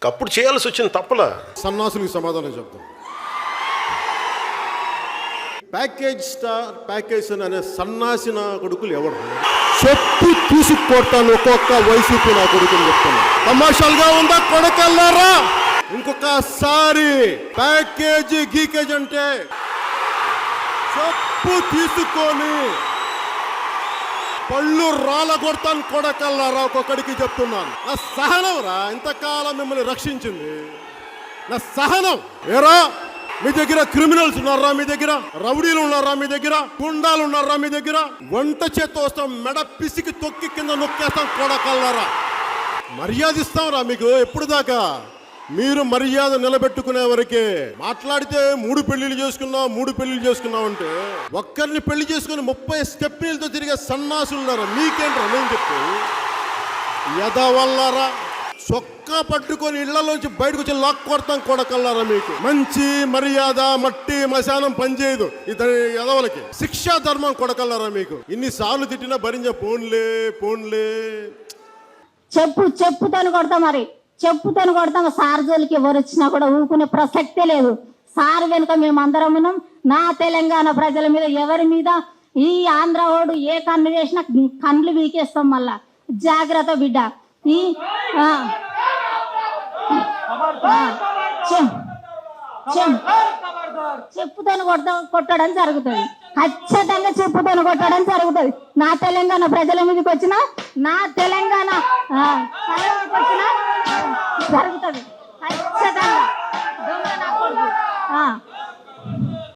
అప్పుడు చేయాల్సి వచ్చిన తప్పలా. సన్నాసులకు సమాధానం చెప్తాం. ప్యాకేజ్ అనే సన్నాసి నా కొడుకులు ఎవరు? చెప్పు తీసుకొడతాను ఒక్కొక్క వైసీపీ నా కొడుకుని చెప్తాను. తమాషాలుగా ఉందా కొడకల్లారా? ఇంకొకసారి గీకేజ్ అంటే చెప్పు తీసుకొని పళ్ళు రాళ్ళ కొడతాను కొడకల్లారా. ఒక్కొక్కడికి చెప్తున్నాను. నా సహనం రా ఇంతకాలం మిమ్మల్ని రక్షించింది. నా సహనం. ఏరా మీ దగ్గర క్రిమినల్స్ ఉన్నారా? మీ దగ్గర రౌడీలు ఉన్నారా? మీ దగ్గర గుండాలు ఉన్నారా? మీ దగ్గర వంట చేత్తో వస్తాం, మెడ పిసికి తొక్కి కింద నొక్కేస్తాం కొడకల్లారా. మర్యాద ఇస్తాం రా మీకు. ఎప్పుడు దాకా మీరు మర్యాద నిలబెట్టుకునే వరకే. మాట్లాడితే 3 పెళ్లిళ్ళు చేసుకున్నాం అంటే ఒక్కరిని పెళ్లి చేసుకుని 30 స్టెప్నీలతో తిరిగే సన్నాసులు ఉన్నారా? మీకేంట్రా నేను చెప్పి ఎదవల్లారా. చొక్కా పట్టుకొని ఇళ్లలోంచి బయటకు వచ్చి లాక్ కొడతాం కొడకల్లారా. మీకు మంచి మర్యాద మట్టి మశానం పనిచేయదు. ఇతని ఎదవలకి శిక్షా ధర్మం కొడకల్లారా. మీకు ఇన్నిసార్లు తిట్టినా భరించే పోన్లే. చెప్పుతాను కొడతాం. మరి చెప్పుతాను కొడతాం. సార్ జోలికి ఎవరు వచ్చినా కూడా ఊరుకునే ప్రసక్తే లేదు. సార్ వెనుక మేమందరం ఉన్నాం. నా తెలంగాణ ప్రజల మీద ఎవరి మీద ఈ ఆంధ్ర ఓడు ఏ కన్ను చేసినా కండ్లు వీకేస్తాం. మళ్ళా జాగ్రత్త బిడ్డ. ఈ చెప్పుతాను కొట్టడం జరుగుతుంది. ఖచ్చితంగా చెప్పుతాను కొట్టడం జరుగుతుంది. నా తెలంగాణ ప్రజల మీదకి వచ్చిన నా తెలంగాణ వచ్చిన జరుగుతుంది ఖచ్చితంగా. దొంగ నా కొడుకు